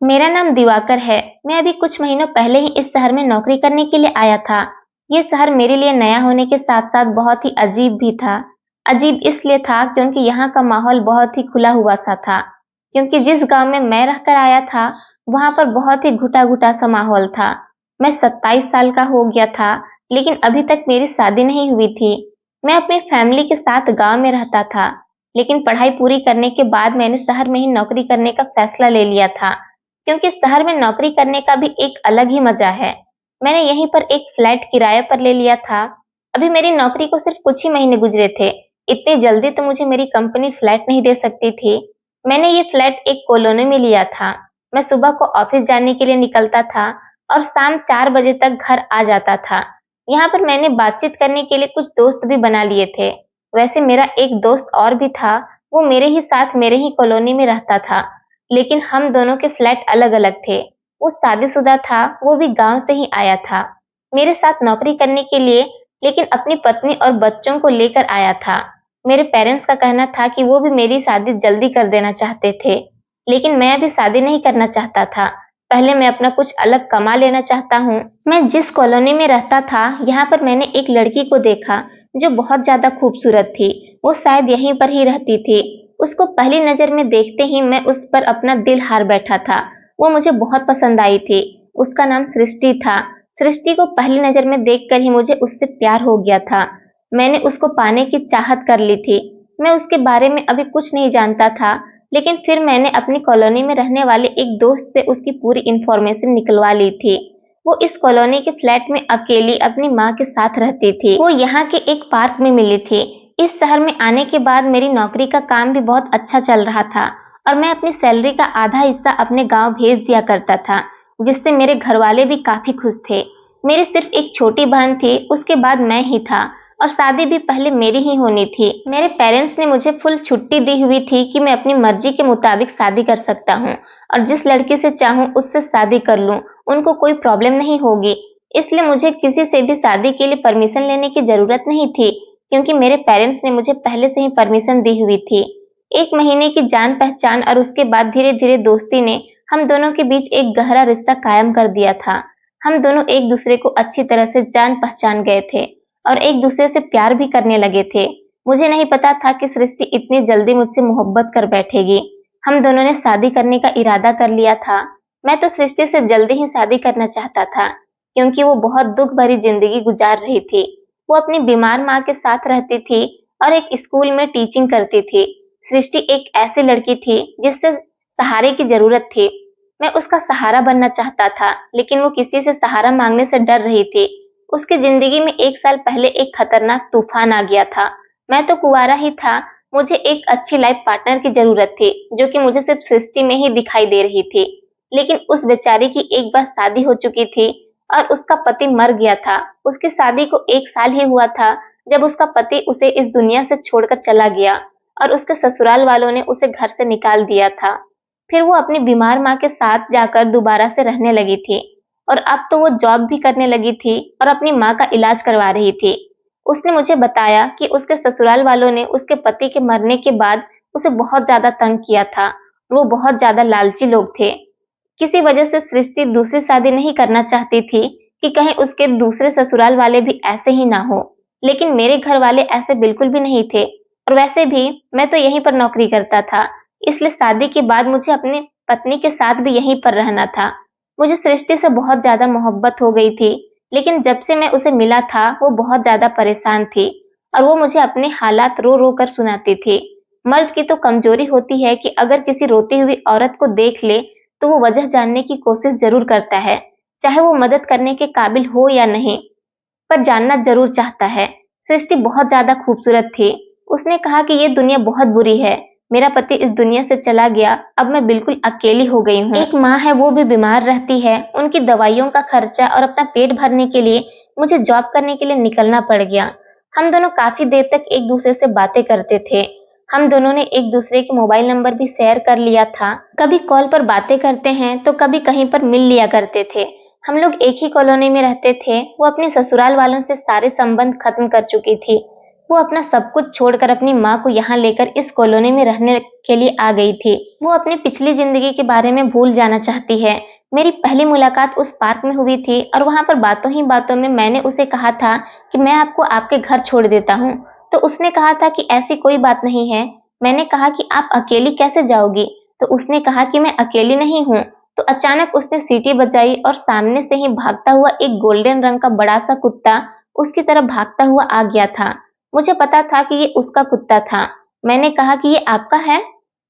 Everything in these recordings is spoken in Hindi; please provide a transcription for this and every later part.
मेरा नाम दिवाकर है। मैं अभी कुछ महीनों पहले ही इस शहर में नौकरी करने के लिए आया था। ये शहर मेरे लिए नया होने के साथ-साथ बहुत ही अजीब भी था। अजीब इसलिए था क्योंकि यहाँ का माहौल बहुत ही खुला हुआ सा था। क्योंकि जिस गांव में मैं रहकर आया था, वहाँ पर बहुत ही घुटा-घुटा सा माहौल था। मैं 27 साल का हो गया था, लेकिन अभी तक मेरी शादी नहीं हुई थी। मैं अपनी फैमिली के साथ गाँव में रहता था, लेकिन पढ़ाई पूरी करने के बाद मैंने शहर में ही नौकरी करने का फैसला ले लिया था। क्योंकि शहर में नौकरी करने का भी एक अलग ही मजा है। मैंने यहीं पर एक फ्लैट किराए पर ले लिया था। अभी मेरी नौकरी को सिर्फ कुछ ही महीने गुजरे थे। इतनी जल्दी तो मुझे मेरी कंपनी फ्लैट नहीं दे सकती थी। मैंने ये फ्लैट एक कॉलोनी में लिया था। मैं सुबह को ऑफिस जाने के लिए निकलता था और शाम 4 बजे तक घर आ जाता था। यहाँ पर मैंने बातचीत करने के लिए कुछ दोस्त भी बना लिए थे। वैसे मेरा एक दोस्त और भी था, वो मेरे ही साथ मेरे ही कॉलोनी में रहता था। लेकिन हम दोनों के फ्लैट अलग-अलग थे। वो शादीशुदा था, वो भी गाँव से ही आया था। मेरे साथ नौकरी करने के लिए, लेकिन अपनी पत्नी और बच्चों को लेकर आया था। मेरे पेरेंट्स का कहना था कि वो भी मेरी शादी जल्दी कर देना चाहते थे, लेकिन मैं अभी शादी नहीं करना चाहता था। पहले मैं अपना कुछ अलग कमा लेना चाहता हूँ। मैं जिस कॉलोनी में रहता था, यहाँ पर मैंने एक लड़की को देखा, जो बहुत ज़्यादा खूबसूरत थी। वो शायद यहीं पर ही रहती थी। उसको पहली नज़र में देखते ही मैं उस पर अपना दिल हार बैठा था। वो मुझे बहुत पसंद आई थी। उसका नाम सृष्टि था। सृष्टि को पहली नज़र में देखकर ही मुझे उससे प्यार हो गया था। मैंने उसको पाने की चाहत कर ली थी। मैं उसके बारे में अभी कुछ नहीं जानता था, लेकिन फिर मैंने अपनी कॉलोनी में रहने वाले एक दोस्त से उसकी पूरी इन्फॉर्मेशन निकलवा ली थी। वो इस कॉलोनी के फ्लैट में अकेली अपनी माँ के साथ रहती थी। वो यहाँ के एक पार्क में मिली थी। इस शहर में आने के बाद मेरी नौकरी का काम भी बहुत अच्छा चल रहा था और मैं अपनी सैलरी का आधा हिस्सा अपने गांव भेज दिया करता था, जिससे मेरे घर वाले भी काफी खुश थे। मेरी सिर्फ एक छोटी बहन थी, उसके बाद मैं ही था और शादी भी पहले मेरी ही होनी थी। मेरे पेरेंट्स ने मुझे फुल छुट्टी दी हुई थी कि मैं अपनी मर्जी के मुताबिक शादी कर सकता हूँ और जिस लड़की से चाहूँ उससे शादी कर लूँ, उनको कोई प्रॉब्लम नहीं होगी। इसलिए मुझे किसी से भी शादी के लिए परमिशन लेने की जरूरत नहीं थी, क्योंकि मेरे पेरेंट्स ने मुझे पहले से ही परमिशन दी हुई थी। 1 महीने की जान पहचान और उसके बाद धीरे-धीरे दोस्ती ने हम दोनों के बीच एक गहरा रिश्ता कायम कर दिया था। हम दोनों एक दूसरे को अच्छी तरह से जान पहचान गए थे और एक दूसरे से प्यार भी करने लगे थे। मुझे नहीं पता था कि सृष्टि इतनी जल्दी मुझसे मोहब्बत कर बैठेगी। हम दोनों ने शादी करने का इरादा कर लिया था। मैं तो सृष्टि से जल्दी ही शादी करना चाहता था, क्योंकि वो बहुत दुख भरी जिंदगी गुजार रही थी। वो अपनी बीमार माँ के साथ रहती थी और एक स्कूल में टीचिंग करती थी। सृष्टि एक ऐसी लड़की थी जिससे सहारे की जरूरत थी। मैं उसका सहारा बनना चाहता था, लेकिन वो किसी से सहारा मांगने से डर रही थी। उसकी जिंदगी में 1 साल पहले एक खतरनाक तूफान आ गया था। मैं तो कुंवारा ही था। मुझे एक अच्छी लाइफ पार्टनर की जरूरत थी, जो कि मुझे सिर्फ सृष्टि में ही दिखाई दे रही थी। लेकिन उस बेचारी की एक बार शादी हो चुकी थी और उसका पति मर गया था। उसकी शादी को 1 साल ही हुआ था जब उसका पति उसे इस दुनिया से छोड़कर चला गया और उसके ससुराल वालों ने उसे घर से निकाल दिया था। फिर वो अपनी बीमार माँ के साथ जाकर दोबारा से रहने लगी थी और अब तो वो जॉब भी करने लगी थी और अपनी माँ का इलाज करवा रही थी। उसने मुझे बताया कि उसके ससुराल वालों ने उसके पति के मरने के बाद उसे बहुत ज्यादा तंग किया था। वो बहुत ज्यादा लालची लोग थे। किसी वजह से सृष्टि दूसरी शादी नहीं करना चाहती थी कि कहीं उसके दूसरे ससुराल वाले भी ऐसे ही ना हो, लेकिन मेरे घर वाले ऐसे बिल्कुल भी नहीं थे और वैसे भी मैं तो यहीं पर नौकरी करता था, इसलिए शादी के बाद मुझे अपनी पत्नी के साथ भी यहीं पर रहना था। मुझे सृष्टि से बहुत ज्यादा मोहब्बत हो गई थी, लेकिन जब से मैं उसे मिला था वो बहुत ज्यादा परेशान थी और वो मुझे अपने हालात रो रो कर सुनाती थी। मर्द की तो कमजोरी होती है कि अगर किसी रोती हुई औरत को देख ले तो वो वजह जानने की कोशिश जरूर करता है, चाहे वो मदद करने के काबिल हो या नहीं, पर जानना जरूर चाहता है। सृष्टि बहुत ज्यादा खूबसूरत थी। उसने कहा कि ये दुनिया बहुत बुरी है। मेरा पति इस दुनिया से चला गया, अब मैं बिल्कुल अकेली हो गई हूँ। एक माँ है, वो भी बीमार रहती है। उनकी दवाइयों का खर्चा और अपना पेट भरने के लिए मुझे जॉब करने के लिए निकलना पड़ गया। हम दोनों काफी देर तक एक दूसरे से बातें करते थे। हम दोनों ने एक दूसरे के मोबाइल नंबर भी शेयर कर लिया था। कभी कॉल पर बातें करते हैं तो कभी कहीं पर मिल लिया करते थे। हम लोग एक ही कॉलोनी में रहते थे। वो अपने ससुराल वालों से सारे संबंध खत्म कर चुकी थी। वो अपना सब कुछ छोड़कर अपनी माँ को यहाँ लेकर इस कॉलोनी में रहने के लिए आ गई थी। वो अपनी पिछली जिंदगी के बारे में भूल जाना चाहती है। मेरी पहली मुलाकात उस पार्क में हुई थी और वहां पर बातों ही बातों में मैंने उसे कहा था कि मैं आपको आपके घर छोड़ देता हूँ। तो उसने कहा था कि ऐसी कोई बात नहीं है। मैंने कहा कि आप अकेली कैसे जाओगी? तो उसने कहा कि मैं अकेली नहीं हूँ। तो अचानक उसने सीटी बजाई और सामने से ही भागता हुआ एक गोल्डन रंग का बड़ा सा कुत्ता उसकी तरफ भागता हुआ आ गया था। मुझे पता था कि ये उसका कुत्ता था। मैंने कहा कि ये आपका है?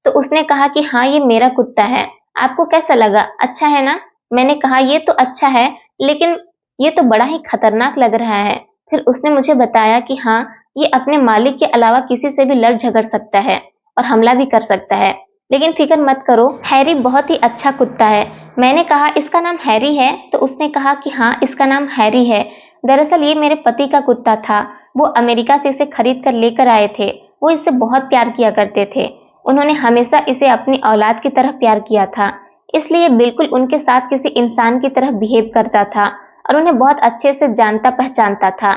तो उसने कहा कि हाँ, ये मेरा कुत्ता है। आपको कैसा लगा? अच्छा है ना? मैंने कहा ये तो अच्छा है, लेकिन ये तो बड़ा ही खतरनाक लग रहा है। फिर उसने मुझे बताया कि हाँ, ये अपने मालिक के अलावा किसी से भी लड़ झगड़ सकता है और हमला भी कर सकता है। लेकिन फिक्र मत करो, हैरी बहुत ही अच्छा कुत्ता है। मैंने कहा इसका नाम हैरी है? तो उसने कहा कि हाँ, इसका नाम हैरी है। दरअसल ये मेरे पति का कुत्ता था। वो अमेरिका से इसे खरीद कर लेकर आए थे। वो इससे बहुत प्यार किया करते थे। उन्होंने हमेशा इसे अपनी औलाद की तरह प्यार किया था, इसलिए बिल्कुल उनके साथ किसी इंसान की तरह बिहेव करता था और उन्हें बहुत अच्छे से जानता पहचानता था।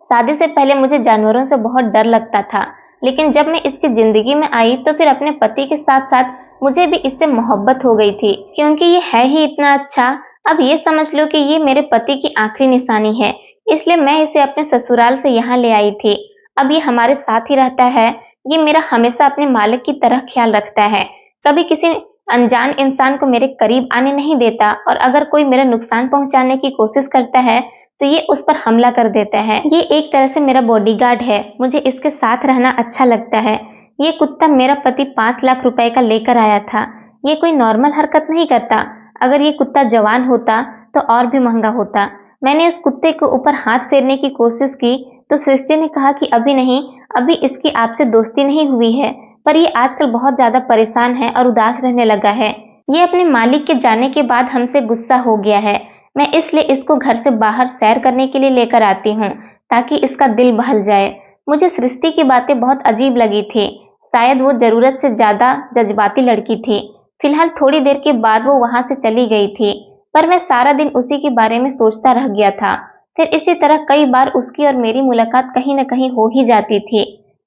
शादी से पहले मुझे जानवरों से बहुत डर लगता था, लेकिन जब मैं इसकी जिंदगी में आई तो फिर अपने पति के साथ साथ मुझे भी इससे मोहब्बत हो गई थी, क्योंकि ये है ही इतना अच्छा। अब ये समझ लो कि ये मेरे पति की आखिरी निशानी है, इसलिए मैं इसे अपने ससुराल से यहाँ ले आई थी। अब ये हमारे साथ ही रहता है। ये मेरा हमेशा अपने मालिक की तरह ख्याल रखता है, कभी किसी अनजान इंसान को मेरे करीब आने नहीं देता और अगर कोई मेरा नुकसान पहुंचाने की कोशिश करता है तो ये उस पर हमला कर देता है। ये एक तरह से मेरा बॉडीगार्ड है। मुझे इसके साथ रहना अच्छा लगता है। ये कुत्ता मेरा पति 5 लाख रुपए का लेकर आया था। ये कोई नॉर्मल हरकत नहीं करता। अगर ये कुत्ता जवान होता तो और भी महंगा होता। मैंने इस कुत्ते के ऊपर हाथ फेरने की कोशिश की तो सृष्टि ने कहा कि अभी नहीं, अभी इसकी आपसे दोस्ती नहीं हुई है, पर ये आजकल बहुत ज्यादा परेशान है और उदास रहने लगा है। ये अपने मालिक के जाने के बाद हमसे गुस्सा हो गया है। मैं इसलिए इसको घर से बाहर सैर करने के लिए लेकर आती हूँ ताकि इसका दिल बहल जाए। मुझे सृष्टि की बातें बहुत अजीब लगी थी। शायद वो जरूरत से ज्यादा जज्बाती लड़की थी। फिलहाल थोड़ी देर के बाद वो वहां से चली गई थी, पर मैं सारा दिन उसी के बारे में सोचता रह गया था। फिर इसी तरह कई बार उसकी और मेरी मुलाकात कहीं न कहीं हो ही जाती थी।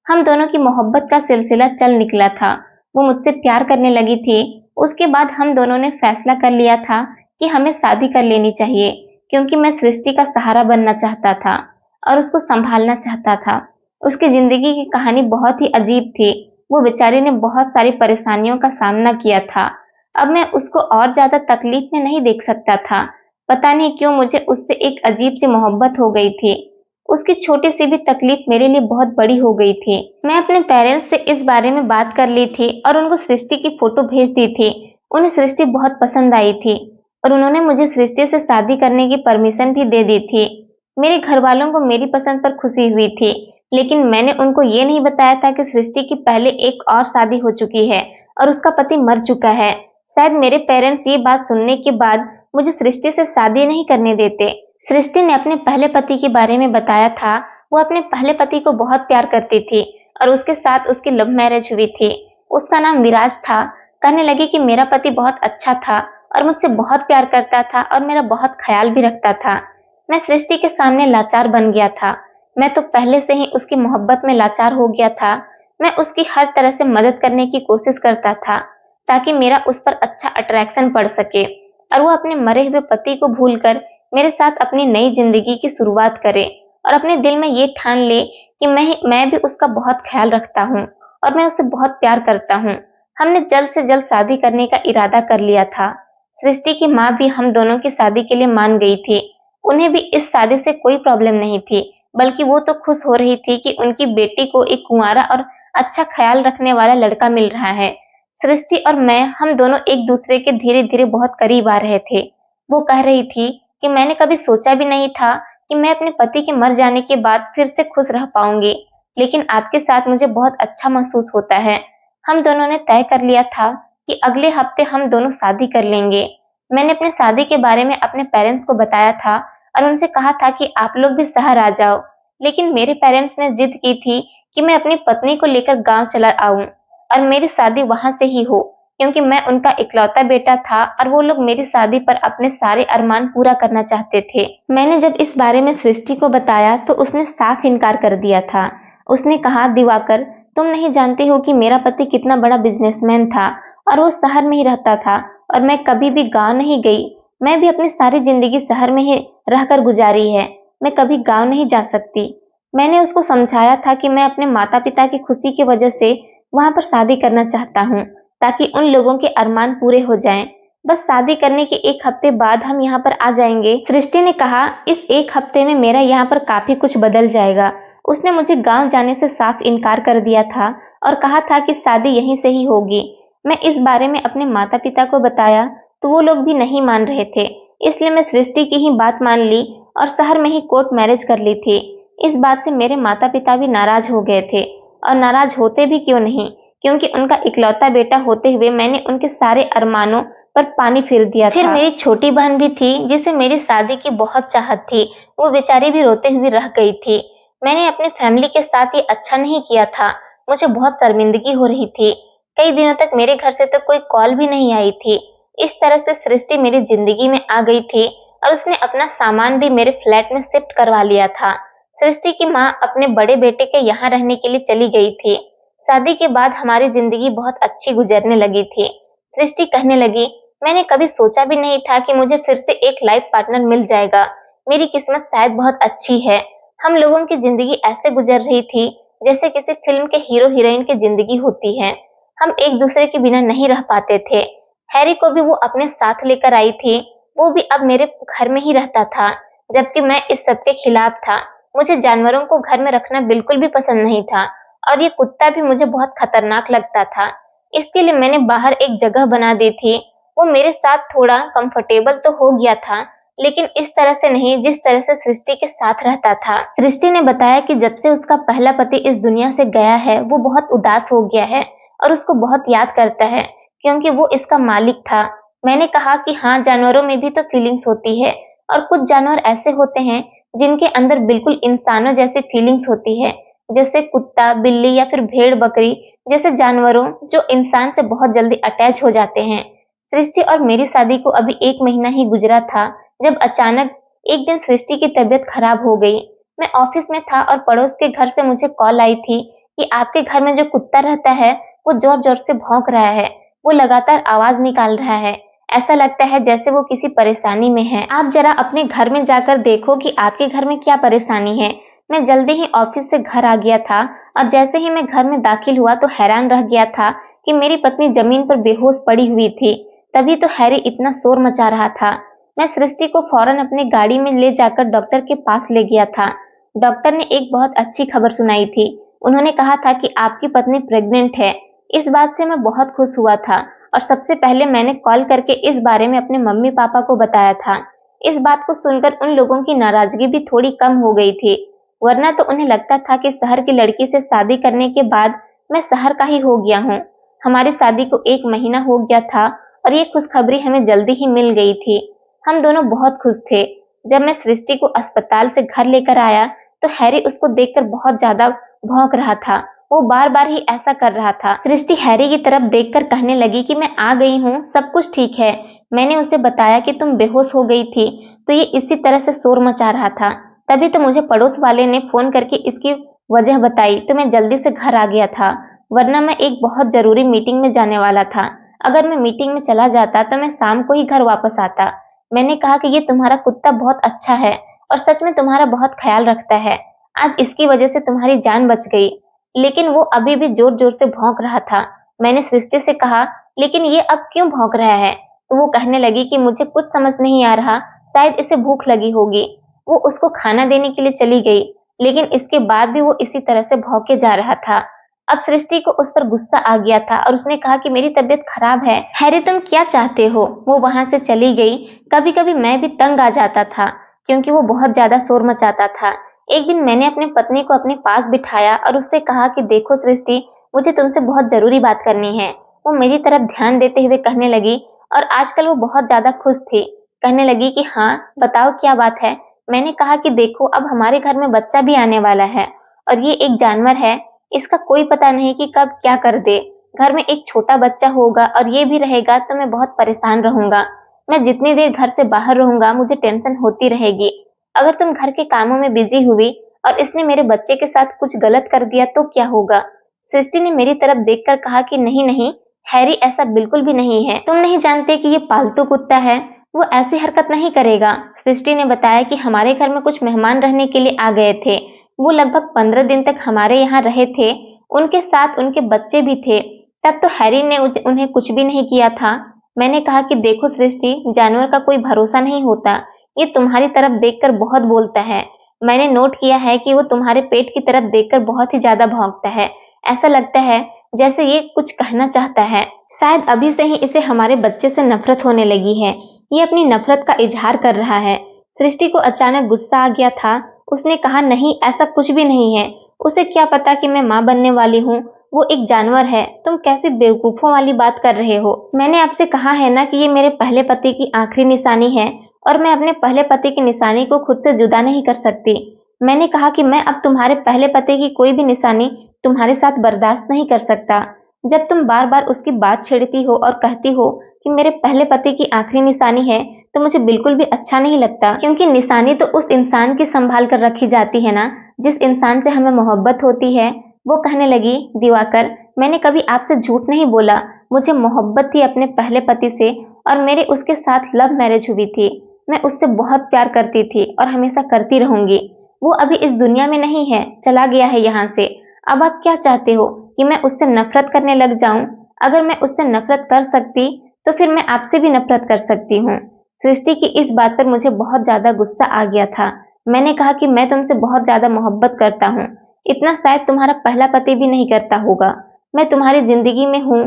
हम दोनों की मोहब्बत का सिलसिला चल निकला था। वो मुझसे प्यार करने लगी थी। उसके बाद हम दोनों ने फैसला कर लिया था कि हमें शादी कर लेनी चाहिए, क्योंकि मैं सृष्टि का सहारा बनना चाहता था और उसको संभालना चाहता था। उसकी जिंदगी की कहानी बहुत ही अजीब थी। वो बेचारी ने बहुत सारी परेशानियों का सामना किया था। अब मैं उसको और ज्यादा तकलीफ में नहीं देख सकता था। पता नहीं क्यों मुझे उससे एक अजीब सी मोहब्बत हो गई थी। उसकी छोटी सी भी तकलीफ मेरे लिए बहुत बड़ी हो गई थी। मैं अपने पेरेंट्स से इस बारे में बात कर ली थी और उनको सृष्टि की फोटो भेज दी थी। उन्हें सृष्टि बहुत पसंद आई थी और उन्होंने मुझे सृष्टि से शादी करने की परमिशन भी दे दी थी। मेरे घर वालों को मेरी पसंद पर खुशी हुई थी, लेकिन मैंने उनको ये नहीं बताया था कि सृष्टि की पहले एक और शादी हो चुकी है और उसका पति मर चुका है। शायद मेरे पेरेंट्स ये बात सुनने के बाद मुझे सृष्टि से शादी नहीं करने देते। सृष्टि ने अपने पहले पति के बारे में बताया था। वो अपने पहले पति को बहुत प्यार करती थी और उसके साथ उसकी लव मैरिज हुई थी। उसका नाम विराज था। कहने लगी कि मेरा पति बहुत अच्छा था और मुझसे बहुत प्यार करता था और मेरा बहुत ख्याल भी रखता था। मैं सृष्टि के सामने लाचार बन गया था। मैं तो पहले से ही उसकी मोहब्बत में लाचार हो गया था। मैं उसकी हर तरह से मदद करने की कोशिश करता था ताकि मेरा उस पर अच्छा अट्रैक्शन पड़ सके और वो अपने मरे हुए पति को भूलकर मेरे साथ अपनी नई जिंदगी की शुरुआत करे और अपने दिल में ये ठान ले कि मैं भी उसका बहुत ख्याल रखता हूँ और मैं उससे बहुत प्यार करता हूँ। हमने जल्द से जल्द शादी करने का इरादा कर लिया था। सृष्टि की माँ भी हम दोनों की शादी के लिए मान गई थी। उन्हें भी इस शादी से कोई प्रॉब्लम नहीं थी, बल्कि वो तो खुश हो रही थी कि उनकी बेटी को एक कुंवारा और अच्छा ख्याल रखने वाला लड़का मिल रहा है। सृष्टि और मैं, हम दोनों एक दूसरे के धीरे धीरे बहुत करीब आ रहे थे। वो कह रही थी कि मैंने कभी सोचा भी नहीं था कि मैं अपने पति के मर जाने के बाद फिर से खुश रह पाऊंगी, लेकिन आपके साथ मुझे बहुत अच्छा महसूस होता है। हम दोनों ने तय कर लिया था कि अगले हफ्ते हम दोनों शादी कर लेंगे। मैंने अपने शादी के बारे में अपने पेरेंट्स को बताया था और उनसे कहा था कि आप लोग भी शहर आ जाओ, लेकिन मेरे पेरेंट्स ने जिद की थी कि मैं अपनी पत्नी को लेकर गांव चला आऊं और मेरी शादी वहां से ही हो, क्योंकि मैं उनका इकलौता बेटा था और वो लोग मेरी शादी पर अपने सारे अरमान पूरा करना चाहते थे। मैंने जब इस बारे में सृष्टि को बताया तो उसने साफ इनकार कर दिया था उसने कहा, दिवाकर, तुम नहीं जानते हो कि मेरा पति कितना बड़ा बिजनेसमैन था और वो शहर में ही रहता था और मैं कभी भी गांव नहीं गई। मैं भी अपनी सारी जिंदगी शहर में ही रहकर गुजारी है। मैं कभी गांव नहीं जा सकती। मैंने उसको समझाया था कि मैं अपने माता पिता की खुशी की वजह से वहां पर शादी करना चाहता हूँ, ताकि उन लोगों के अरमान पूरे हो जाएं। बस शादी करने के 1 हफ्ते बाद हम यहाँ पर आ जाएंगे। सृष्टि ने कहा, इस 1 हफ्ते में मेरा यहाँ पर काफी कुछ बदल जाएगा। उसने मुझे गांव जाने से साफ इनकार कर दिया था और कहा था कि शादी यहीं से ही होगी। मैं इस बारे में अपने माता पिता को बताया तो वो लोग भी नहीं मान रहे थे, इसलिए मैं सृष्टि की ही बात मान ली और शहर में ही कोर्ट मैरिज कर ली थी। इस बात से मेरे माता पिता भी नाराज हो गए थे, और नाराज होते भी क्यों नहीं, क्योंकि उनका इकलौता बेटा होते हुए मैंने उनके सारे अरमानों पर पानी फिर दिया था। फिर मेरी छोटी बहन भी थी जिसे मेरी शादी की बहुत चाहत थी। वो बेचारी भी रोते हुए रह गई थी। मैंने अपनी फैमिली के साथ ये अच्छा नहीं किया था। मुझे बहुत शर्मिंदगी हो रही थी। कई दिनों तक मेरे घर से तो कोई कॉल भी नहीं आई थी। इस तरह से सृष्टि मेरी जिंदगी में आ गई थी और उसने अपना सामान भी मेरे फ्लैट में शिफ्ट करवा लिया था। सृष्टि की माँ अपने बड़े बेटे के यहाँ रहने के लिए चली गई थी। शादी के बाद हमारी जिंदगी बहुत अच्छी गुजरने लगी थी। सृष्टि कहने लगी, मैंने कभी सोचा भी नहीं था कि मुझे फिर से एक लाइफ पार्टनर मिल जाएगा। मेरी किस्मत शायद बहुत अच्छी है। हम लोगों की जिंदगी ऐसे गुजर रही थी जैसे किसी फिल्म के हीरो हीरोइन की जिंदगी होती है। हम एक दूसरे के बिना नहीं रह पाते थे। हैरी को भी वो अपने साथ लेकर आई थी। वो भी अब मेरे घर में ही रहता था, जबकि मैं इस सब के खिलाफ था। मुझे जानवरों को घर में रखना बिल्कुल भी पसंद नहीं था और ये कुत्ता भी मुझे बहुत खतरनाक लगता था। इसके लिए मैंने बाहर एक जगह बना दी थी। वो मेरे साथ थोड़ा कंफर्टेबल तो हो गया था, लेकिन इस तरह से नहीं जिस तरह से सृष्टि के साथ रहता था। सृष्टि ने बताया कि जब से उसका पहला पति इस दुनिया से गया है वो बहुत उदास हो गया है और उसको बहुत याद करता है, क्योंकि वो इसका मालिक था। मैंने कहा कि हाँ, जानवरों में भी तो फीलिंग्स होती है और कुछ जानवर ऐसे होते हैं जिनके अंदर बिल्कुल इंसानों जैसी फीलिंग्स होती है, जैसे कुत्ता, बिल्ली या फिर भेड़ बकरी जैसे जानवरों जो इंसान से बहुत जल्दी अटैच हो जाते हैं। सृष्टि और मेरी शादी को अभी 1 महीना ही गुजरा था जब अचानक एक दिन सृष्टि की तबीयत खराब हो गई। मैं ऑफिस में था और पड़ोस के घर से मुझे कॉल आई थी कि आपके घर में जो कुत्ता रहता है वो जोर जोर से भौंक रहा है। वो लगातार आवाज निकाल रहा है। ऐसा लगता है जैसे वो किसी परेशानी में है। आप जरा अपने घर में जाकर देखो कि आपके घर में क्या परेशानी है। मैं जल्दी ही ऑफिस से घर आ गया था और जैसे ही मैं घर में दाखिल हुआ तो हैरान रह गया था कि मेरी पत्नी जमीन पर बेहोश पड़ी हुई थी। तभी तो हैरी इतना शोर मचा रहा था। मैं सृष्टि को फौरन अपनी गाड़ी में ले जाकर डॉक्टर के पास ले गया था। डॉक्टर ने एक बहुत अच्छी खबर सुनाई थी। उन्होंने कहा था कि आपकी पत्नी प्रेग्नेंट है। इस बात से मैं बहुत खुश हुआ था और सबसे पहले मैंने कॉल करके इस बारे में अपने मम्मी पापा को बताया था। इस बात को सुनकर उन लोगों की नाराजगी भी थोड़ी कम हो गई थी, वरना तो उन्हें लगता था कि शहर की लड़की से शादी करने के बाद मैं शहर का ही हो गया हूँ। हमारी शादी को 1 महीना हो गया था और ये खुशखबरी हमें जल्दी ही मिल गई थी। हम दोनों बहुत खुश थे। जब मैं सृष्टि को अस्पताल से घर लेकर आया तो हैरी उसको देखकर बहुत ज्यादा भौंक रहा था। वो बार बार ही ऐसा कर रहा था। सृष्टि हैरी की तरफ देखकर कहने लगी कि मैं आ गई हूँ, सब कुछ ठीक है। मैंने उसे बताया कि तुम बेहोश हो गई थी तो ये इसी तरह से शोर मचा रहा था। तभी तो मुझे पड़ोस वाले ने फोन करके इसकी वजह बताई तो मैं जल्दी से घर आ गया था, वरना मैं एक बहुत जरूरी मीटिंग में जाने वाला था। अगर मैं मीटिंग में चला जाता तो मैं शाम को ही घर वापस आता। मैंने कहा कि ये तुम्हारा कुत्ता बहुत अच्छा है और सच में तुम्हारा बहुत ख्याल रखता है। आज इसकी वजह से तुम्हारी जान बच गई। लेकिन वो अभी भी जोर जोर से भौंक रहा था। मैंने सृष्टि से कहा, लेकिन ये अब क्यों भौंक रहा है? तो वो कहने लगी कि मुझे कुछ समझ नहीं आ रहा, शायद इसे भूख लगी होगी। वो उसको खाना देने के लिए चली गई, लेकिन इसके बाद भी वो इसी तरह से भौंके जा रहा था। अब सृष्टि को उस पर गुस्सा आ गया था और उसने कहा कि मेरी तबीयत खराब है, हैरी तुम क्या चाहते हो? वो वहां से चली गई। कभी कभी मैं भी तंग आ जाता था क्योंकि वो बहुत ज्यादा शोर मचाता था। एक दिन मैंने अपनी पत्नी को अपने पास बिठाया और उससे कहा कि देखो सृष्टि, मुझे तुमसे बहुत जरूरी बात करनी है। वो मेरी तरफ ध्यान देते हुए कहने लगी और आजकल वो बहुत ज्यादा खुश थी। कहने लगी कि हाँ बताओ क्या बात है। मैंने कहा कि देखो अब हमारे घर में बच्चा भी आने वाला है और ये एक जानवर है, इसका कोई पता नहीं कि कब क्या कर दे। घर में एक छोटा बच्चा होगा और ये भी रहेगा तो मैं बहुत परेशान रहूंगा। मैं जितनी देर घर से बाहर रहूंगा मुझे टेंशन होती रहेगी। अगर तुम घर के कामों में बिजी हुई और इसने मेरे बच्चे के साथ कुछ गलत कर दिया तो क्या होगा? सृष्टि ने मेरी तरफ देखकर कहा कि नहीं नहीं हैरी, ऐसा बिल्कुल भी नहीं है। तुम नहीं जानते कि ये पालतू कुत्ता है, वो ऐसी हरकत नहीं करेगा। सृष्टि ने बताया कि हमारे घर में कुछ मेहमान रहने के लिए आ गए थे। वो लगभग 15 दिन तक हमारे यहाँ रहे थे। उनके साथ उनके बच्चे भी थे। तब तो हैरी ने उन्हें कुछ भी नहीं किया था। मैंने कहा कि देखो सृष्टि, जानवर का कोई भरोसा नहीं होता। ये तुम्हारी तरफ देखकर बहुत बोलता है। मैंने नोट किया है कि वो तुम्हारे पेट की तरफ देखकर बहुत ही ज्यादा भौंकता है। ऐसा लगता है जैसे ये कुछ कहना चाहता है। शायद अभी से ही इसे हमारे बच्चे से नफरत होने लगी है। ये अपनी नफरत का इजहार कर रहा है। सृष्टि को अचानक गुस्सा आ गया था। उसने कहा नहीं, ऐसा कुछ भी नहीं है। उसे क्या पता कि मैं माँ बनने वाली हूँ। वो एक जानवर है। तुम कैसी बेवकूफों वाली बात कर रहे हो। मैंने आपसे कहा है ना कि ये मेरे पहले पति की आखिरी निशानी है और मैं अपने पहले पति की निशानी को खुद से जुदा नहीं कर सकती। मैंने कहा कि मैं अब तुम्हारे पहले पति की कोई भी निशानी तुम्हारे साथ बर्दाश्त नहीं कर सकता। जब तुम बार बार उसकी बात छेड़ती हो और कहती हो कि मेरे पहले पति की आखिरी निशानी है, तो मुझे बिल्कुल भी अच्छा नहीं लगता, क्योंकि निशानी तो उस इंसान की संभाल कर रखी जाती है ना, जिस इंसान से हमें मोहब्बत होती है। वो कहने लगी, दिवाकर, मैंने कभी आपसे झूठ नहीं बोला। मुझे मोहब्बत थी अपने पहले पति से और मेरे उसके साथ लव मैरिज हुई थी। मैं उससे बहुत प्यार करती थी और हमेशा करती रहूंगी। वो अभी इस दुनिया में नहीं है, चला गया है यहाँ से। अब आप क्या चाहते हो कि मैं उससे नफरत करने लग जाऊं? अगर मैं उससे नफरत कर सकती तो फिर मैं आपसे भी नफरत कर सकती हूँ। सृष्टि की इस बात पर मुझे बहुत ज्यादा गुस्सा आ गया था। मैंने कहा कि मैं तुमसे बहुत ज्यादा मोहब्बत करता हूँ। इतना शायद तुम्हारा पहला पति भी नहीं करता होगा। मैं तुम्हारी जिंदगी में हूँ।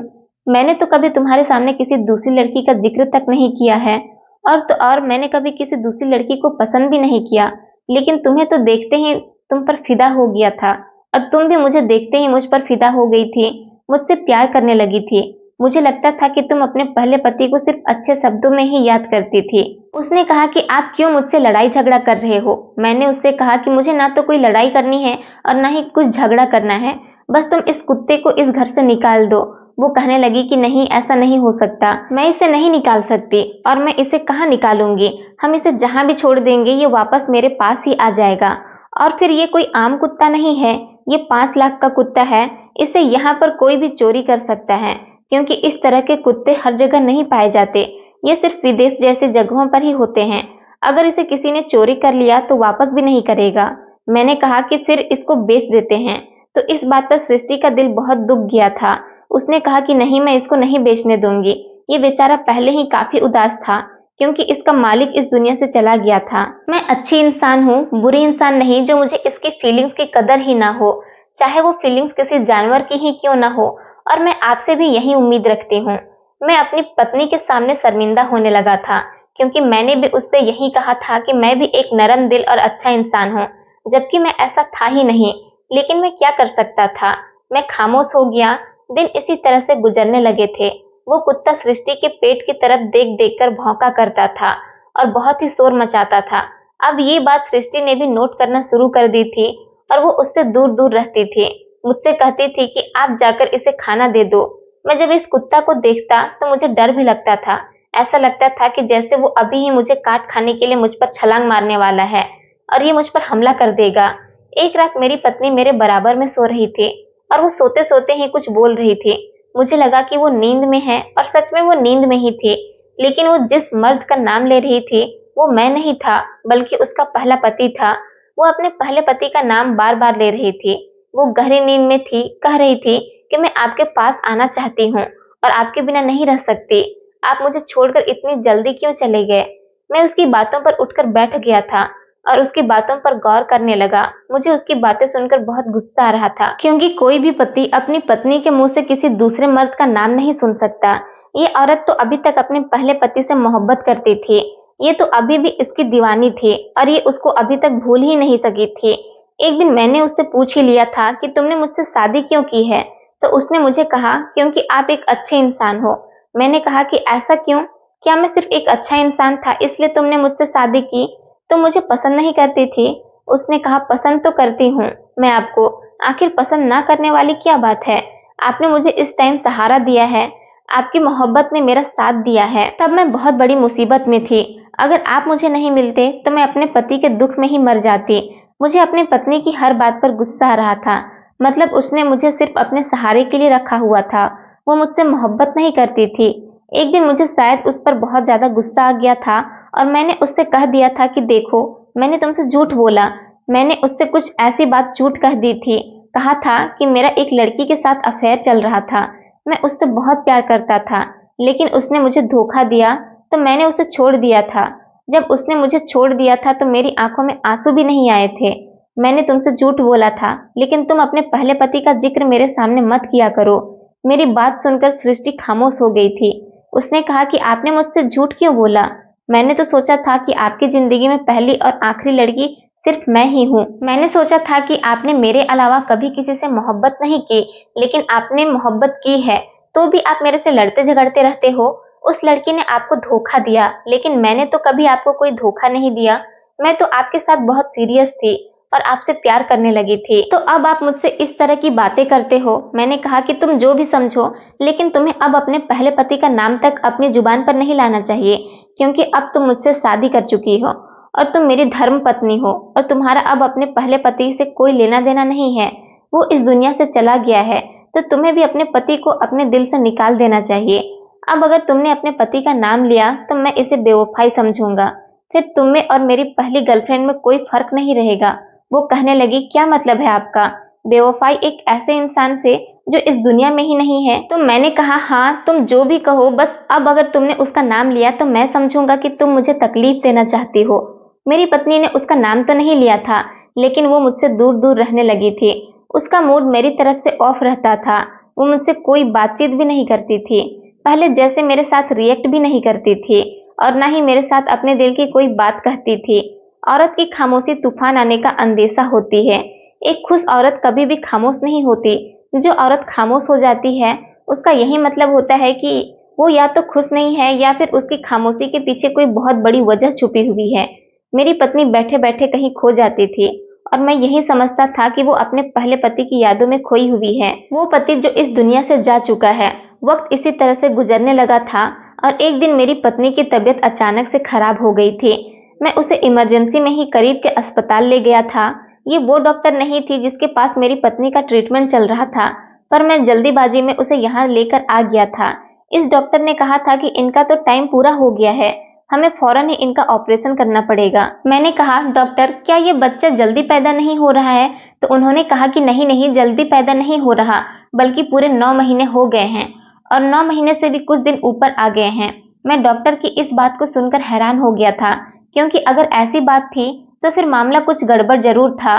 मैंने तो कभी तुम्हारे सामने किसी दूसरी लड़की का जिक्र तक नहीं किया है और मैंने कभी किसी दूसरी लड़की को पसंद भी नहीं किया। लेकिन तुम्हें तो देखते ही तुम पर फिदा हो गया था और तुम भी मुझे देखते ही मुझ पर फिदा हो गई थी, मुझसे प्यार करने लगी थी। मुझे लगता था कि तुम अपने पहले पति को सिर्फ अच्छे शब्दों में ही याद करती थी। उसने कहा कि आप क्यों मुझसे लड़ाई झगड़ा कर रहे हो? मैंने उससे कहा कि मुझे ना तो कोई लड़ाई करनी है और ना ही कुछ झगड़ा करना है। बस तुम इस कुत्ते को इस घर से निकाल दो। वो कहने लगी कि नहीं, ऐसा नहीं हो सकता। मैं इसे नहीं निकाल सकती। और मैं इसे कहाँ निकालूंगी? हम इसे जहां भी छोड़ देंगे ये वापस मेरे पास ही आ जाएगा। और फिर ये कोई आम कुत्ता नहीं है, ये 5 लाख का कुत्ता है। इसे यहाँ पर कोई भी चोरी कर सकता है, क्योंकि इस तरह के कुत्ते हर जगह नहीं पाए जाते। ये सिर्फ विदेश जैसी जगहों पर ही होते हैं। अगर इसे किसी ने चोरी कर लिया तो वापस भी नहीं करेगा। मैंने कहा कि फिर इसको बेच देते हैं। तो इस बात पर सृष्टि का दिल बहुत दुख गया था। उसने कहा कि नहीं, मैं इसको नहीं बेचने दूंगी। ये बेचारा पहले ही काफी उदास था, क्योंकि इसका मालिक इस दुनिया से चला गया था। मैं अच्छी इंसान हूँ, बुरी इंसान नहीं जो मुझे इसकी फीलिंग्स की कदर ही ना हो, चाहे वो फीलिंग्स किसी जानवर की ही क्यों ना हो। और मैं आपसे भी यही उम्मीद रखती हूँ। मैं अपनी पत्नी के सामने शर्मिंदा होने लगा था, क्योंकि मैंने भी उससे यही कहा था कि मैं भी एक नरम दिल और अच्छा इंसान हूँ, जबकि मैं ऐसा था ही नहीं। लेकिन मैं क्या कर सकता था? मैं खामोश हो गया। दिन इसी तरह से गुजरने लगे थे। वो कुत्ता सृष्टि के पेट की तरफ देख देख कर भौंका करता था और बहुत ही शोर मचाता था। अब ये बात सृष्टि ने भी नोट करना शुरू कर दी थी और वो उससे दूर दूर रहती थी। मुझसे कहती थी कि आप जाकर इसे खाना दे दो। मैं जब इस कुत्ता को देखता तो मुझे डर भी लगता था। ऐसा लगता था कि जैसे वो अभी ही मुझे काट खाने के लिए मुझ पर छलांग मारने वाला है और ये मुझ पर हमला कर देगा। एक रात मेरी पत्नी मेरे बराबर में सो रही थी और वो सोते सोते ही कुछ बोल रही थी। मुझे लगा कि वो नींद में है और सच में वो नींद में ही थी। लेकिन वो जिस मर्द का नाम ले रही थी वो मैं नहीं था, बल्कि उसका पहला पति था। वो अपने पहले पति का नाम बार बार ले रही थी। वो गहरी नींद में थी, कह रही थी कि मैं आपके पास आना चाहती हूँ और आपके बिना नहीं रह सकती। आप मुझे छोड़कर इतनी जल्दी क्यों चले गए? मैं उसकी बातों पर उठकर बैठ गया था और उसकी बातों पर गौर करने लगा। मुझे उसकी बातें सुनकर बहुत गुस्सा आ रहा था, क्योंकि कोई भी पति अपनी पत्नी के मुंह से किसी दूसरे मर्द का नाम नहीं सुन सकता। ये औरत तो अभी तक अपने पहले पति से मोहब्बत करती थी। ये तो अभी भी इसकी दीवानी थी और ये उसको अभी तक भूल ही नहीं सकी थी। एक दिन मैंने उससे पूछ ही लिया था कि तुमने मुझसे शादी क्यों की है? तो उसने मुझे कहा, क्योंकि आप एक अच्छे इंसान हो। मैंने कहा कि ऐसा क्यों? क्या मैं सिर्फ एक अच्छा इंसान था इसलिए तुमने मुझसे शादी की? तुम मुझे पसंद नहीं करती थी? उसने कहा, पसंद तो करती हूँ मैं आपको। आखिर पसंद ना करने वाली क्या बात है? आपने मुझे इस टाइम सहारा दिया है, आपकी मोहब्बत ने मेरा साथ दिया है। तब मैं बहुत बड़ी मुसीबत में थी। अगर आप मुझे नहीं मिलते तो मैं अपने पति के दुख में ही मर जाती। मुझे अपनी पत्नी की हर बात पर गुस्सा आ रहा था। मतलब उसने मुझे सिर्फ अपने सहारे के लिए रखा हुआ था। वो मुझसे मोहब्बत नहीं करती थी। एक दिन मुझे शायद उस पर बहुत ज्यादा गुस्सा आ गया था और मैंने उससे कह दिया था कि देखो, मैंने तुमसे झूठ बोला। मैंने उससे कुछ ऐसी बात झूठ कह दी थी। कहा था कि मेरा एक लड़की के साथ अफेयर चल रहा था। मैं उससे बहुत प्यार करता था, लेकिन उसने मुझे धोखा दिया तो मैंने उसे छोड़ दिया था। जब उसने मुझे छोड़ दिया था तो मेरी आंखों में आंसू भी नहीं आए थे। मैंने तुमसे झूठ बोला था, लेकिन तुम अपने पहले पति का जिक्र मेरे सामने मत किया करो। मेरी बात सुनकर सृष्टि खामोश हो गई थी। उसने कहा कि आपने मुझसे झूठ क्यों बोला? मैंने तो सोचा था कि आपकी जिंदगी में पहली और आखिरी लड़की सिर्फ मैं ही हूँ। मैंने सोचा था कि आपने मेरे अलावा कभी किसी से मोहब्बत नहीं की, लेकिन आपने मोहब्बत की है, तो भी आप मेरे से लड़ते झगड़ते रहते हो। उस लड़की ने आपको धोखा दिया, लेकिन मैंने तो कभी आपको कोई धोखा नहीं दिया। मैं तो आपके साथ बहुत सीरियस थी और आपसे प्यार करने लगी थी। तो अब आप मुझसे इस तरह की बातें करते हो। मैंने कहा कि तुम जो भी समझो, लेकिन तुम्हें अब अपने पहले पति का नाम तक अपनी जुबान पर नहीं लाना चाहिए, क्योंकि अब तुम मुझसे शादी कर चुकी हो और तुम मेरी धर्म पत्नी हो और तुम्हारा अब अपने पहले पति से कोई लेना देना नहीं है। वो इस दुनिया से चला गया है, तो तुम्हें भी अपने पति को अपने दिल से निकाल देना चाहिए। अब अगर तुमने अपने पति का नाम लिया तो मैं इसे बेवफाई समझूंगा। फिर तुम में और मेरी पहली गर्लफ्रेंड में कोई फर्क नहीं रहेगा। वो कहने लगी, क्या मतलब है आपका? बेवफाई एक ऐसे इंसान से जो इस दुनिया में ही नहीं है? तो मैंने कहा, हाँ तुम जो भी कहो, बस अब अगर तुमने उसका नाम लिया तो मैं समझूंगा कि तुम मुझे तकलीफ देना चाहती हो। मेरी पत्नी ने उसका नाम तो नहीं लिया था, लेकिन वो मुझसे दूर दूर रहने लगी थी। उसका मूड मेरी तरफ से ऑफ रहता था। वो मुझसे कोई बातचीत भी नहीं करती थी। पहले जैसे मेरे साथ रिएक्ट भी नहीं करती थी और ना ही मेरे साथ अपने दिल की कोई बात कहती थी। औरत की खामोशी तूफान आने का अंदेशा होती है। एक खुश औरत कभी भी खामोश नहीं होती। जो औरत खामोश हो जाती है, उसका यही मतलब होता है कि वो या तो खुश नहीं है या फिर उसकी खामोशी के पीछे कोई बहुत बड़ी वजह छुपी हुई है। मेरी पत्नी बैठे बैठे कहीं खो जाती थी और मैं यही समझता था कि वो अपने पहले पति की यादों में खोई हुई है। वो पति जो इस दुनिया से जा चुका है। वक्त इसी तरह से गुजरने लगा था और एक दिन मेरी पत्नी की तबीयत अचानक से खराब हो गई थी। मैं उसे इमरजेंसी में ही करीब के अस्पताल ले गया था। ये वो डॉक्टर नहीं थी जिसके पास मेरी पत्नी का ट्रीटमेंट चल रहा था, पर मैं जल्दीबाजी में उसे यहाँ लेकर आ गया था। इस डॉक्टर ने कहा था कि इनका तो टाइम पूरा हो गया है, हमें फौरन ही इनका ऑपरेशन करना पड़ेगा। मैंने कहा, डॉक्टर क्या ये बच्चा जल्दी पैदा नहीं हो रहा है? तो उन्होंने कहा कि नहीं नहीं, जल्दी पैदा नहीं हो रहा, बल्कि पूरे 9 महीने हो गए हैं और 9 महीने से भी कुछ दिन ऊपर आ गए हैं। मैं डॉक्टर की इस बात को सुनकर हैरान हो गया था, क्योंकि अगर ऐसी बात थी तो फिर मामला कुछ गड़बड़ जरूर था।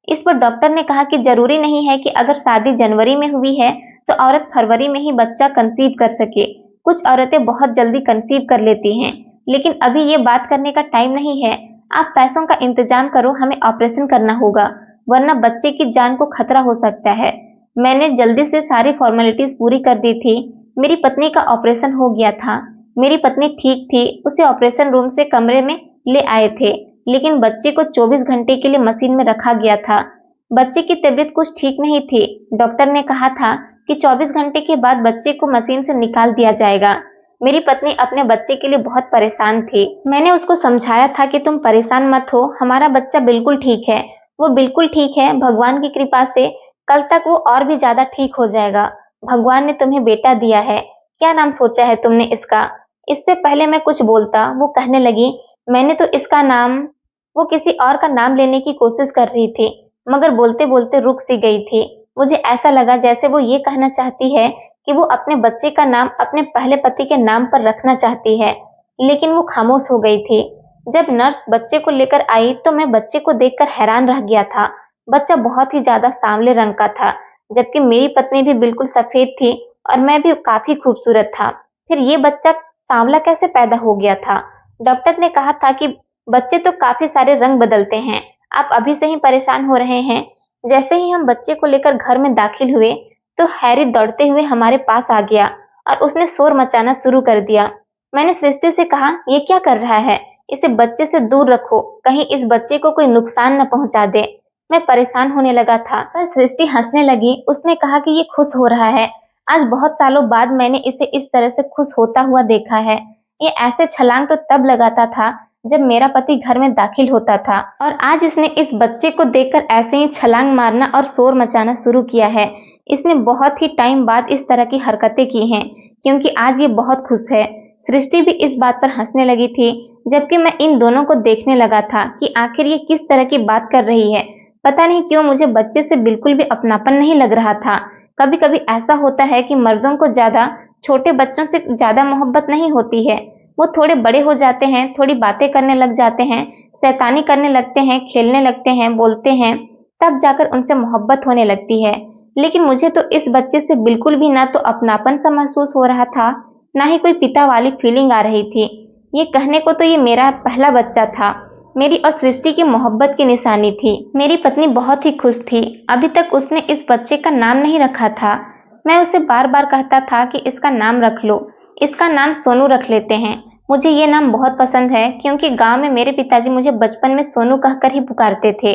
इस पर डॉक्टर ने कहा कि जरूरी नहीं है कि अगर शादी जनवरी में हुई है तो औरत फरवरी में ही बच्चा कंसीव कर सके। कुछ औरतें बहुत जल्दी कंसीव कर लेती हैं, लेकिन अभी ये बात करने का टाइम नहीं है। आप पैसों का इंतजाम करो, हमें ऑपरेशन करना होगा, वरना बच्चे की जान को खतरा हो सकता है। मैंने जल्दी से सारी फॉर्मेलिटीज पूरी कर दी थी। मेरी पत्नी का ऑपरेशन हो गया था। मेरी पत्नी ठीक थी। उसे ऑपरेशन रूम से कमरे में ले आए थे, लेकिन बच्चे को 24 घंटे के लिए मशीन में रखा गया था। बच्चे की तबीयत कुछ ठीक नहीं थी। डॉक्टर ने कहा था कि 24 घंटे के बाद बच्चे को मशीन से निकाल दिया जाएगा। मेरी पत्नी अपने बच्चे के लिए बहुत परेशान थी। मैंने उसको समझाया था कि तुम परेशान मत हो, हमारा बच्चा बिल्कुल ठीक है। वो बिल्कुल ठीक है, भगवान की कृपा से कल तक वो और भी ज्यादा ठीक हो जाएगा। भगवान ने तुम्हें बेटा दिया है। क्या नाम सोचा है तुमने इसका? इससे पहले मैं कुछ बोलता, वो कहने लगी, मैंने तो इसका नाम। वो किसी और का नाम लेने की कोशिश कर रही थी, मगर बोलते बोलते रुक सी गई थी। मुझे ऐसा लगा जैसे वो ये कहना चाहती है कि वो अपने बच्चे का नाम अपने पहले पति के नाम पर रखना चाहती है, लेकिन वो खामोश हो गई थी। जब नर्स बच्चे को लेकर आई तो मैं बच्चे को देखकर हैरान रह गया था। बच्चा बहुत ही ज्यादा सांवले रंग का था, जबकि मेरी पत्नी भी बिल्कुल सफेद थी और मैं भी काफी खूबसूरत था। फिर ये बच्चा सांवला कैसे पैदा हो गया था? डॉक्टर ने कहा था कि बच्चे तो काफी सारे रंग बदलते हैं, आप अभी से ही परेशान हो रहे हैं। जैसे ही हम बच्चे को लेकर घर में दाखिल हुए तो हैरी दौड़ते हुए हमारे पास आ गया और उसने शोर मचाना शुरू कर दिया। मैंने सृष्टि से कहा, ये क्या कर रहा है? इसे बच्चे से दूर रखो, कहीं इस बच्चे को कोई नुकसान न पहुंचा दे। मैं परेशान होने लगा था, पर सृष्टि हंसने लगी। उसने कहा कि ये खुश हो रहा है। आज बहुत सालों बाद मैंने इसे इस तरह से खुश होता हुआ देखा है। ये ऐसे छलांग तो तब लगाता था जब मेरा पति घर में दाखिल होता था, और आज इसने इस बच्चे को देखकर ऐसे ही छलांग मारना और शोर मचाना शुरू किया है। इसने बहुत ही टाइम बाद इस तरह की हरकतें की हैं, क्योंकि आज ये बहुत खुश है। सृष्टि भी इस बात पर हंसने लगी थी, जबकि मैं इन दोनों को देखने लगा था कि आखिर ये किस तरह की बात कर रही है। पता नहीं क्यों मुझे बच्चे से बिल्कुल भी अपनापन नहीं लग रहा था। कभी कभी ऐसा होता है कि मर्दों को ज्यादा छोटे बच्चों से ज्यादा मोहब्बत नहीं होती है। वो थोड़े बड़े हो जाते हैं, थोड़ी बातें करने लग जाते हैं, शैतानी करने लगते हैं, खेलने लगते हैं, बोलते हैं, तब जाकर उनसे मोहब्बत होने लगती है। लेकिन मुझे तो इस बच्चे से बिल्कुल भी ना तो अपनापन सा महसूस हो रहा था, ना ही कोई पिता वाली फीलिंग आ रही थी। ये कहने को तो ये मेरा पहला बच्चा था, मेरी और सृष्टि की मोहब्बत की निशानी थी। मेरी पत्नी बहुत ही खुश थी। अभी तक उसने इस बच्चे का नाम नहीं रखा था। मैं उसे बार बार कहता था कि इसका नाम रख लो, इसका नाम सोनू रख लेते हैं। मुझे ये नाम बहुत पसंद है, क्योंकि गांव में मेरे पिताजी मुझे बचपन में सोनू कहकर ही पुकारते थे।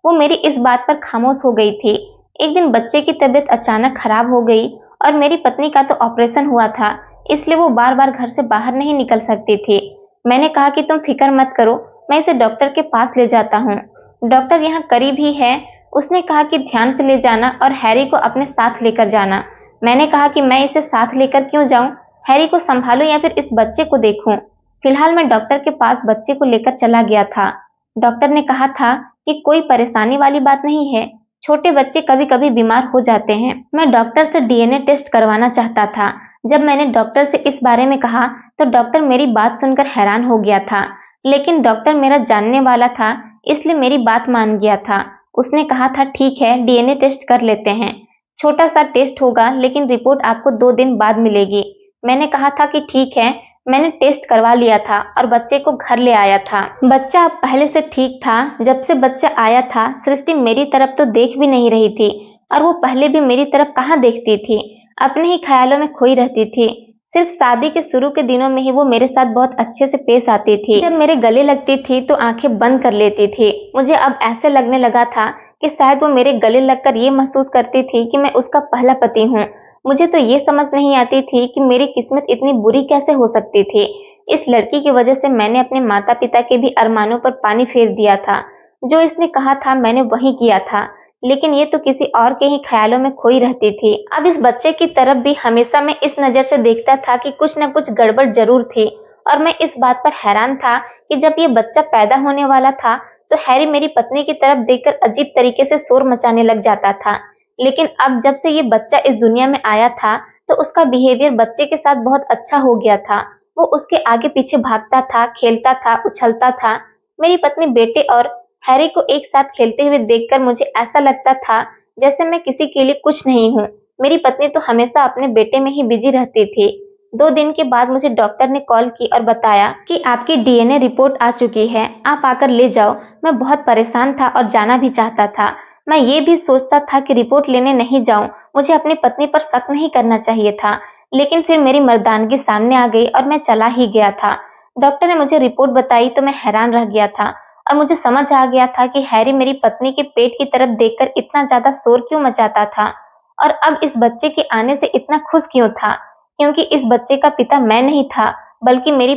वो मेरी इस बात पर खामोश हो गई थी। एक दिन बच्चे की तबीयत अचानक खराब हो गई, और मेरी पत्नी का तो ऑपरेशन हुआ था, इसलिए वो बार बार घर से बाहर नहीं निकल सकती थी। मैंने कहा कि तुम फिक्र मत करो, मैं इसे डॉक्टर के पास ले जाता हूँ। डॉक्टर यहाँ करीब ही है। उसने कहा कि ध्यान से ले जाना और हैरी को अपने साथ लेकर जाना। मैंने कहा कि मैं इसे साथ लेकर क्यों जाऊं, हैरी को संभालूं या फिर इस बच्चे को देखूं। फिलहाल मैं डॉक्टर के पास बच्चे को लेकर चला गया था। डॉक्टर ने कहा था कि कोई परेशानी वाली बात नहीं है, छोटे बच्चे कभी कभी बीमार हो जाते हैं। मैं डॉक्टर से डीएनए टेस्ट करवाना चाहता था। जब मैंने डॉक्टर से इस बारे में कहा तो डॉक्टर मेरी बात सुनकर हैरान हो गया था, लेकिन डॉक्टर मेरा जानने वाला था, इसलिए मेरी बात मान गया था। उसने कहा था ठीक है, डीएनए टेस्ट कर लेते हैं। छोटा सा टेस्ट होगा, लेकिन रिपोर्ट आपको 2 दिन बाद मिलेगी। मैंने कहा था कि ठीक है। मैंने टेस्ट करवा लिया था और बच्चे को घर ले आया था। बच्चा अब पहले से ठीक था। जब से बच्चा आया था, सृष्टि मेरी तरफ तो देख भी नहीं रही थी, और वो पहले भी मेरी तरफ कहाँ देखती थी, अपने ही ख्यालों में खोई रहती थी। सिर्फ शादी के शुरू के दिनों में ही वो मेरे साथ बहुत अच्छे से पेश आती थी। जब मेरे गले लगती थी तो आंखें बंद कर लेती थी। मुझे अब ऐसे लगने लगा था कि शायद वो मेरे गले लगकर ये महसूस करती थी कि मैं उसका पहला पति हूँ। मुझे तो ये समझ नहीं आती थी कि मेरी किस्मत इतनी बुरी कैसे हो सकती थी। इस लड़की की वजह से मैंने अपने माता पिता के भी अरमानों पर पानी फेर दिया था। जो इसने कहा था मैंने वही किया था, लेकिन ये तो किसी और के ही ख्यालों में खोई रहती थी। अब इस बच्चे की तरफ भी हमेशा मैं इस नजर से देखता था कि कुछ न कुछ गड़बड़ जरूर थी, और मैं इस बात पर हैरान था कि जब ये बच्चा पैदा होने वाला था तो हैरी मेरी पत्नी की तरफ देखकर अजीब तरीके से शोर मचाने लग जाता था। लेकिन अब जब से ये बच्चा इस दुनिया में आया था तो उसका बिहेवियर बच्चे के साथ बहुत अच्छा हो गया था। वो उसके आगे पीछे भागता था, खेलता था, उछलता था। मेरी पत्नी बेटे और हैरी को एक साथ खेलते हुए देखकर मुझे ऐसा लगता था जैसे मैं किसी के लिए कुछ नहीं हूँ। मेरी पत्नी तो हमेशा अपने बेटे में ही बिजी रहती थी। 2 दिन के बाद मुझे डॉक्टर ने कॉल की और बताया कि आपकी डीएनए रिपोर्ट आ चुकी है, आप आकर ले जाओ। मैं बहुत परेशान था और जाना भी चाहता था। मैं ये भी सोचता था कि रिपोर्ट लेने नहीं जाऊं, मुझे अपनी पत्नी पर शक नहीं करना चाहिए था, लेकिन फिर मेरी मर्दानगी सामने आ गई और मैं चला ही गया था। डॉक्टर ने मुझे रिपोर्ट बताई तो मैं हैरान रह गया था, और मुझे समझ आ गया था कि हैरी मेरी पत्नी के पेट की तरफ देखकर इतना ज्यादा शोर क्यों मचाता था, और अब इस बच्चे के आने से इतना खुश क्यों था, क्योंकि इस बच्चे का पिता मैं नहीं था, बल्कि मेरी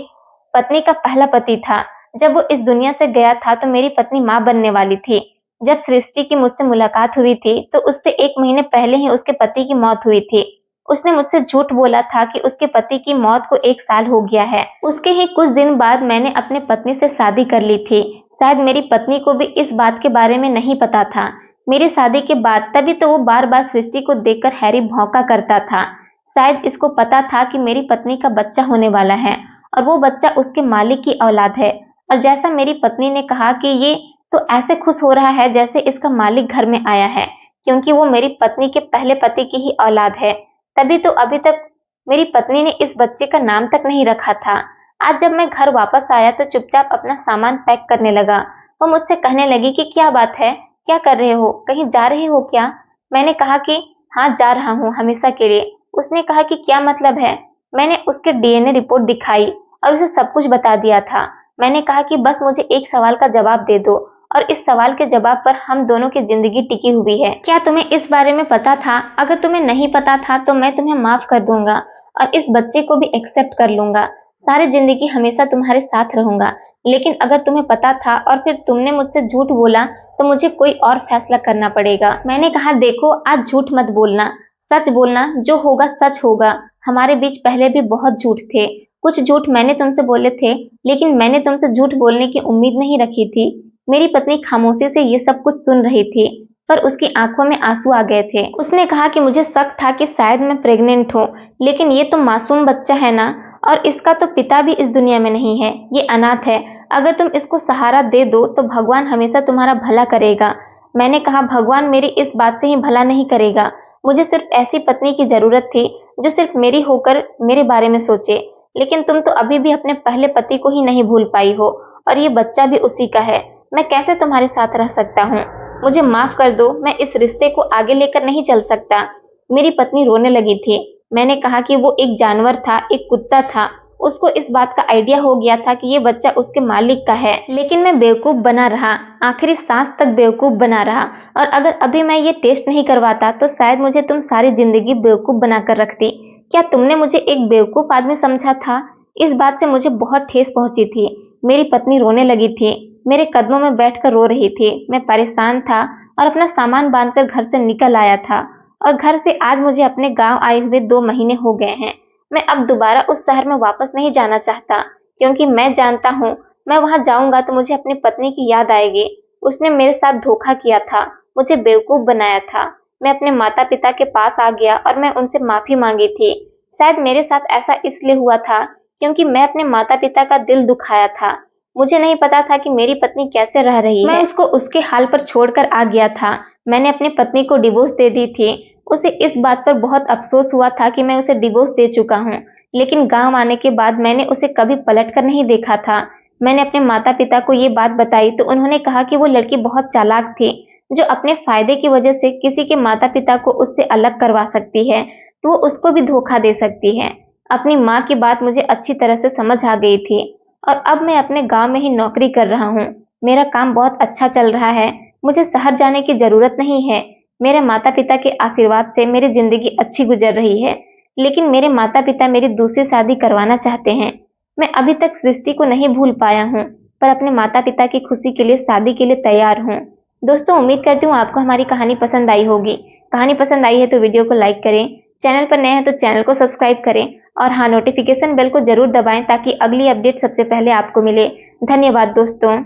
पत्नी का पहला पति था। जब वो इस दुनिया से गया था तो मेरी पत्नी माँ बनने वाली थी। जब सृष्टि की मुझसे मुलाकात हुई थी तो उससे 1 महीने पहले ही उसके पति की मौत हुई थी। उसने मुझसे झूठ बोला था कि उसके पति की मौत को 1 साल हो गया है। उसके ही कुछ दिन बाद मैंने अपने पत्नी से शादी कर ली थी। शायद मेरी पत्नी को भी इस बात के बारे में नहीं पता था। मेरी शादी के बाद तभी तो वो बार बार सृष्टि को देखकर हैरी भौंका करता था। शायद इसको पता था कि मेरी पत्नी का बच्चा होने वाला है, और वो बच्चा उसके मालिक की औलाद है। और जैसा मेरी पत्नी ने कहा कि ये तो ऐसे खुश हो रहा है जैसे इसका मालिक घर में आया है, क्योंकि वो मेरी पत्नी के पहले पति की ही औलाद है। तभी तो अभी तक मेरी पत्नी ने इस बच्चे का नाम तक नहीं रखा था। आज जब मैं घर वापस आया तो चुपचाप अपना सामान पैक करने लगा। वो मुझसे कहने लगी कि क्या बात है, क्या कर रहे हो, कहीं जा रहे हो क्या? मैंने कहा कि हाँ, जा रहा हूँ हमेशा के लिए। उसने कहा कि क्या मतलब है? मैंने उसके डीएनए रिपोर्ट दिखाई और उसे सब कुछ बता दिया था। मैंने कहा कि बस मुझे एक सवाल का जवाब दे दो, और इस सवाल के जवाब पर हम दोनों की जिंदगी टिकी हुई है। क्या तुम्हें इस बारे में पता था? अगर तुम्हें नहीं पता था तो मैं तुम्हें माफ कर दूंगा और इस बच्चे को भी एक्सेप्ट कर लूंगा। सारी जिंदगी हमेशा तुम्हारे साथ रहूंगा। लेकिन अगर तुम्हें पता था और फिर तुमने मुझसे झूठ बोला तो मुझे कोई और फैसला करना पड़ेगा। मैंने कहा, देखो आज झूठ मत बोलना, सच बोलना, जो होगा सच होगा। हमारे बीच पहले भी बहुत झूठ थे, कुछ झूठ मैंने तुमसे बोले थे, लेकिन मैंने तुमसे झूठ बोलने की उम्मीद नहीं रखी थी। मेरी पत्नी खामोशी से ये सब कुछ सुन रही थी, पर उसकी आंखों में आंसू आ गए थे। उसने कहा कि मुझे शक था कि शायद मैं प्रेग्नेंट हूँ, लेकिन ये तो मासूम बच्चा है ना, और इसका तो पिता भी इस दुनिया में नहीं है, ये अनाथ है। अगर तुम इसको सहारा दे दो तो भगवान हमेशा तुम्हारा भला करेगा। मैंने कहा, भगवान मेरी इस बात से ही भला नहीं करेगा। मुझे सिर्फ ऐसी पत्नी की जरूरत थी जो सिर्फ मेरी होकर मेरे बारे में सोचे, लेकिन तुम तो अभी भी अपने पहले पति को ही नहीं भूल पाई हो, और ये बच्चा भी उसी का है। मैं कैसे तुम्हारे साथ रह सकता हूँ? मुझे माफ कर दो, मैं इस रिश्ते को आगे लेकर नहीं चल सकता। मेरी पत्नी रोने लगी थी। मैंने कहा कि वो एक जानवर था, एक कुत्ता था। उसको इस बात का आइडिया हो गया था कि ये बच्चा उसके मालिक का है, लेकिन मैं बेवकूफ बना रहा, आखिरी सांस तक बेवकूफ बना रहा। और अगर अभी मैं ये टेस्ट नहीं करवाता तो शायद मुझे तुम सारी जिंदगी बेवकूफ बनाकर रखती। क्या तुमने मुझे एक बेवकूफ आदमी समझा था? इस बात से मुझे बहुत ठेस पहुंची थी। मेरी पत्नी रोने लगी थी, मेरे कदमों में बैठकर रो रही थी। मैं परेशान था और अपना सामान बांधकर घर से निकल आया था, और घर से आज मुझे अपने गांव आए हुए 2 महीने हो गए हैं। मैं अब दोबारा उस शहर में वापस नहीं जाना चाहता, क्योंकि मैं जानता हूँ मैं वहां जाऊंगा तो मुझे अपनी पत्नी की याद आएगी। उसने मेरे साथ धोखा किया था, मुझे बेवकूफ बनाया था। मैं अपने माता पिता के पास आ गया और मैं उनसे माफी मांगी थी। शायद मेरे साथ ऐसा इसलिए हुआ था क्योंकि मैं अपने माता पिता का दिल दुखाया था। मुझे नहीं पता था कि मेरी पत्नी कैसे रह रही है। मैं उसको उसके हाल पर छोड़कर आ गया था। मैंने अपनी पत्नी को डिवोर्स दे दी थी। उसे इस बात पर बहुत अफसोस हुआ था कि मैं उसे डिवोर्स दे चुका हूँ, लेकिन गांव आने के बाद मैंने उसे कभी पलट कर नहीं देखा था। मैंने अपने माता पिता को ये बात बताई तो उन्होंने कहा कि वो लड़की बहुत चालाक थी, जो अपने फायदे की वजह से किसी के माता पिता को उससे अलग करवा सकती है, तो वो उसको भी धोखा दे सकती है। अपनी माँ की बात मुझे अच्छी तरह से समझ आ गई थी, और अब मैं अपने गांव में ही नौकरी कर रहा हूँ। मेरा काम बहुत अच्छा चल रहा है, मुझे शहर जाने की जरूरत नहीं है। मेरे माता पिता के आशीर्वाद से मेरी जिंदगी अच्छी गुजर रही है, लेकिन मेरे माता पिता मेरी दूसरी शादी करवाना चाहते हैं। मैं अभी तक सृष्टि को नहीं भूल पाया हूँ, पर अपने माता पिता की खुशी के लिए शादी के लिए तैयार हूँ। दोस्तों, उम्मीद करती हूँ आपको हमारी कहानी पसंद आई होगी। कहानी पसंद आई है तो वीडियो को लाइक करें, चैनल पर नए हैं तो चैनल को सब्सक्राइब करें, और हाँ, नोटिफिकेशन बेल को जरूर दबाएं ताकि अगली अपडेट सबसे पहले आपको मिले। धन्यवाद दोस्तों।